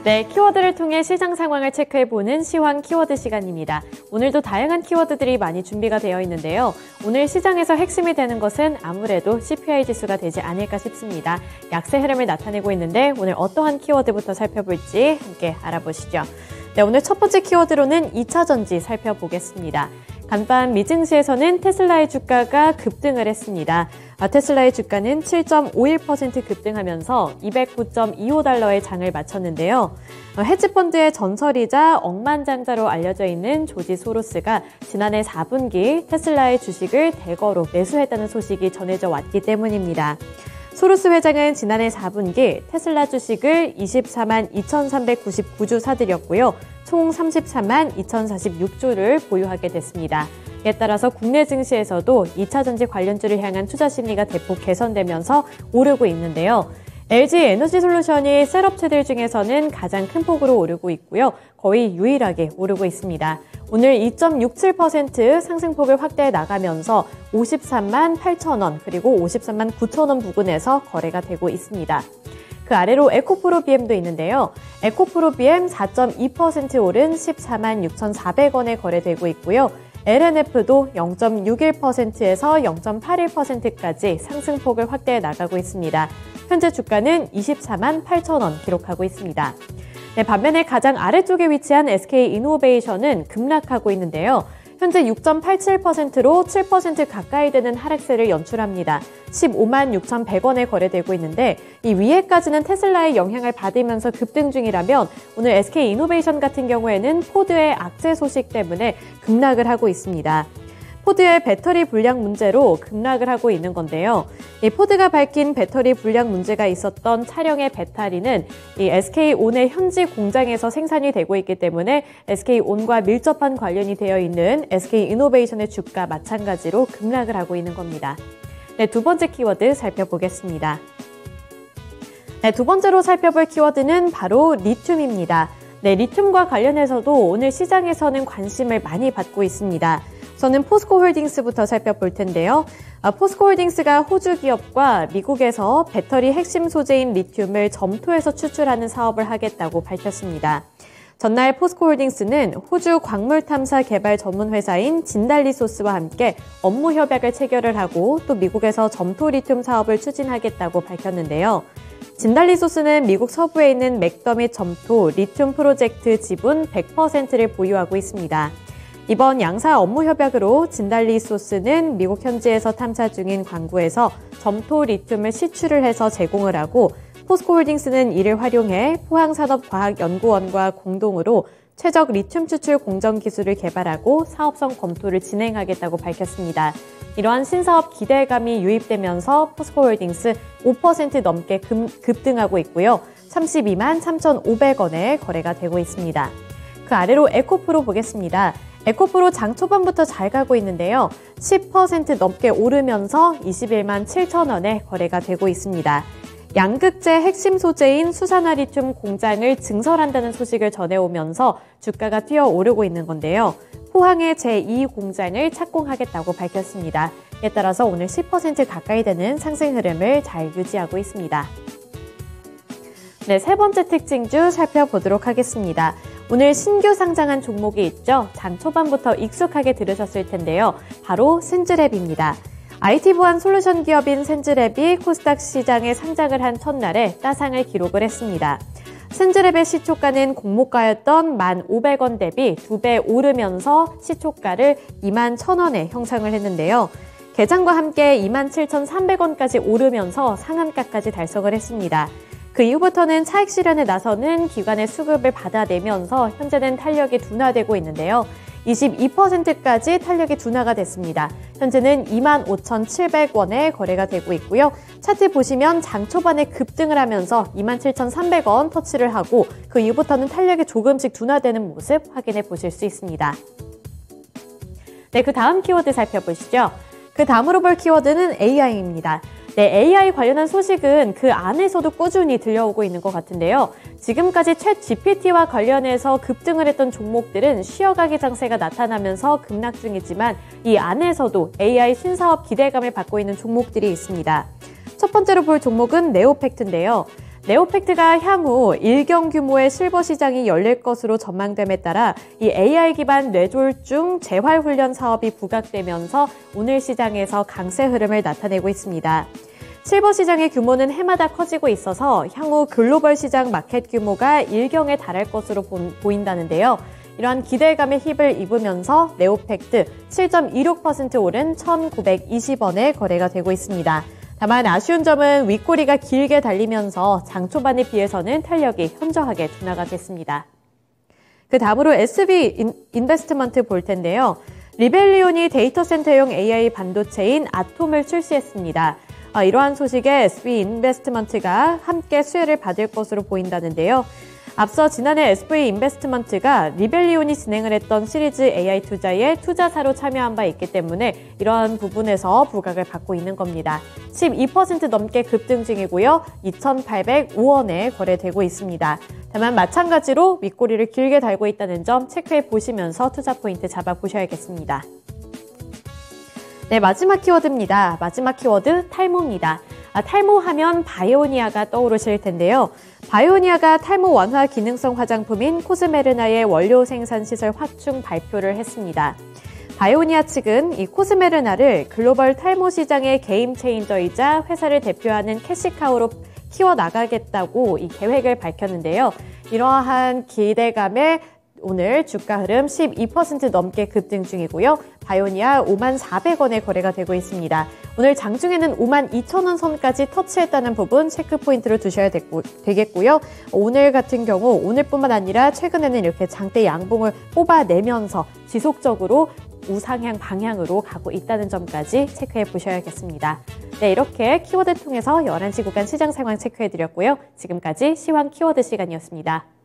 네, 키워드를 통해 시장 상황을 체크해보는 시황 키워드 시간입니다. 오늘도 다양한 키워드들이 많이 준비가 되어 있는데요. 오늘 시장에서 핵심이 되는 것은 아무래도 CPI 지수가 되지 않을까 싶습니다. 약세 흐름을 나타내고 있는데 오늘 어떠한 키워드부터 살펴볼지 함께 알아보시죠. 네, 오늘 첫 번째 키워드로는 2차전지 살펴보겠습니다. 간밤 미증시에서는 테슬라의 주가가 급등을 했습니다. 테슬라의 주가는 7.51% 급등하면서 209.25달러의 장을 마쳤는데요. 헤지펀드의 전설이자 억만장자로 알려져 있는 조지 소로스가 지난해 4분기 테슬라의 주식을 대거로 매수했다는 소식이 전해져 왔기 때문입니다. 소로스 회장은 지난해 4분기 테슬라 주식을 24만 2,399주 사들였고요. 총 34만 2,046주를 보유하게 됐습니다. 이에 따라서 국내 증시에서도 2차전지 관련주를 향한 투자 심리가 대폭 개선되면서 오르고 있는데요. LG 에너지솔루션이 셀업체들 중에서는 가장 큰 폭으로 오르고 있고요. 거의 유일하게 오르고 있습니다. 오늘 2.67% 상승폭을 확대해 나가면서 53만 8천원 그리고 53만 9천원 부근에서 거래가 되고 있습니다. 그 아래로 에코프로비엠도 있는데요. 에코프로비엠 4.2% 오른 14만 6,400원에 거래되고 있고요. LNF도 0.61%에서 0.81%까지 상승폭을 확대해 나가고 있습니다. 현재 주가는 24만 8천원 기록하고 있습니다. 네, 반면에 가장 아래쪽에 위치한 SK이노베이션은 급락하고 있는데요. 현재 6.87%로 7% 가까이 되는 하락세를 연출합니다. 15만 6,100원에 거래되고 있는데 이 위에까지는 테슬라의 영향을 받으면서 급등 중이라면 오늘 SK이노베이션 같은 경우에는 포드의 악재 소식 때문에 급락을 하고 있습니다. 포드의 배터리 불량 문제로 급락을 하고 있는 건데요. 이 포드가 밝힌 배터리 불량 문제가 있었던 차량의 배터리는 이 SK온의 현지 공장에서 생산이 되고 있기 때문에 SK온과 밀접한 관련이 되어 있는 SK이노베이션의 주가 마찬가지로 급락을 하고 있는 겁니다. 네, 두 번째 키워드 살펴보겠습니다. 네, 두 번째로 살펴볼 키워드는 바로 리튬입니다. 네, 리튬과 관련해서도 오늘 시장에서는 관심을 많이 받고 있습니다. 저는 포스코홀딩스부터 살펴볼 텐데요. 포스코홀딩스가 호주 기업과 미국에서 배터리 핵심 소재인 리튬을 점토해서 추출하는 사업을 하겠다고 밝혔습니다. 전날 포스코홀딩스는 호주 광물탐사 개발 전문 회사인 진달리소스와 함께 업무 협약을 체결을 하고 또 미국에서 점토 리튬 사업을 추진하겠다고 밝혔는데요. 진달리소스는 미국 서부에 있는 맥더밋 점토 리튬 프로젝트 지분 100%를 보유하고 있습니다. 이번 양사 업무 협약으로 진달리소스는 미국 현지에서 탐사 중인 광구에서 점토 리튬을 시추를 해서 제공을 하고 포스코홀딩스는 이를 활용해 포항산업과학연구원과 공동으로 최적 리튬 추출 공정 기술을 개발하고 사업성 검토를 진행하겠다고 밝혔습니다. 이러한 신사업 기대감이 유입되면서 포스코홀딩스 5% 넘게 급등하고 있고요. 32만 3,500원에 거래가 되고 있습니다. 그 아래로 에코프로 보겠습니다. 에코프로 장 초반부터 잘 가고 있는데요. 10% 넘게 오르면서 21만 7천원에 거래가 되고 있습니다. 양극재 핵심 소재인 수산화 리튬 공장을 증설한다는 소식을 전해오면서 주가가 뛰어오르고 있는 건데요. 포항의 제2 공장을 착공하겠다고 밝혔습니다. 이에 따라서 오늘 10% 가까이 되는 상승 흐름을 잘 유지하고 있습니다. 네, 세 번째 특징주 살펴보도록 하겠습니다. 오늘 신규 상장한 종목이 있죠. 장 초반부터 익숙하게 들으셨을 텐데요. 바로 센즈랩입니다. IT 보안 솔루션 기업인 센즈랩이 코스닥 시장에 상장을 한 첫날에 따상을 기록을 했습니다. 센즈랩의 시초가는 공모가였던 1,500원 대비 2배 오르면서 시초가를 21,000원에 형성을 했는데요. 개장과 함께 27,300원까지 오르면서 상한가까지 달성을 했습니다. 그 이후부터는 차익 실현에 나서는 기관의 수급을 받아내면서 현재는 탄력이 둔화되고 있는데요. 22%까지 탄력이 둔화가 됐습니다. 현재는 25,700원에 거래가 되고 있고요. 차트 보시면 장 초반에 급등을 하면서 27,300원 터치를 하고 그 이후부터는 탄력이 조금씩 둔화되는 모습 확인해 보실 수 있습니다. 네, 그 다음 키워드 살펴보시죠. 그 다음으로 볼 키워드는 AI입니다. 네, AI 관련한 소식은 그 안에서도 꾸준히 들려오고 있는 것 같은데요. 지금까지 챗 GPT와 관련해서 급등을 했던 종목들은 쉬어가기 장세가 나타나면서 급락 중이지만 이 안에서도 AI 신사업 기대감을 받고 있는 종목들이 있습니다. 첫 번째로 볼 종목은 네오팩트인데요. 네오팩트가 향후 일경 규모의 실버 시장이 열릴 것으로 전망됨에 따라 이 AI 기반 뇌졸중 재활훈련 사업이 부각되면서 오늘 시장에서 강세 흐름을 나타내고 있습니다. 실버 시장의 규모는 해마다 커지고 있어서 향후 글로벌 시장 마켓 규모가 일경에 달할 것으로 보인다는데요. 이러한 기대감에 힘을 입으면서 네오팩트 7.26% 오른 1,920원에 거래가 되고 있습니다. 다만 아쉬운 점은 윗꼬리가 길게 달리면서 장 초반에 비해서는 탄력이 현저하게 둔화가 됐습니다. 그 다음으로 SB 인베스트먼트 볼 텐데요. 리벨리온이 데이터 센터용 AI 반도체인 아톰을 출시했습니다. 이러한 소식에 SB 인베스트먼트가 함께 수혜를 받을 것으로 보인다는데요. 앞서 지난해 SV 인베스트먼트가 리벨리온이 진행을 했던 시리즈 AI 투자에 투자사로 참여한 바 있기 때문에 이러한 부분에서 부각을 받고 있는 겁니다. 12% 넘게 급등 중이고요. 2,805원에 거래되고 있습니다. 다만 마찬가지로 윗꼬리를 길게 달고 있다는 점 체크해 보시면서 투자 포인트 잡아보셔야겠습니다. 네, 마지막 키워드입니다. 마지막 키워드 탈모입니다. 탈모하면 바이오니아가 떠오르실 텐데요. 바이오니아가 탈모 완화 기능성 화장품인 코스메르나의 원료 생산 시설 확충 발표를 했습니다. 바이오니아 측은 이 코스메르나를 글로벌 탈모 시장의 게임 체인저이자 회사를 대표하는 캐시카우로 키워나가겠다고 이 계획을 밝혔는데요. 이러한 기대감에 오늘 주가 흐름 12% 넘게 급등 중이고요. 바이오니아 54,400원에 거래가 되고 있습니다. 오늘 장중에는 52,000원 선까지 터치했다는 부분 체크 포인트로 두셔야 되겠고요. 오늘 같은 경우 오늘뿐만 아니라 최근에는 이렇게 장대 양봉을 뽑아내면서 지속적으로 우상향 방향으로 가고 있다는 점까지 체크해 보셔야겠습니다. 네, 이렇게 키워드 통해서 11시 구간 시장 상황 체크해드렸고요. 지금까지 시황 키워드 시간이었습니다.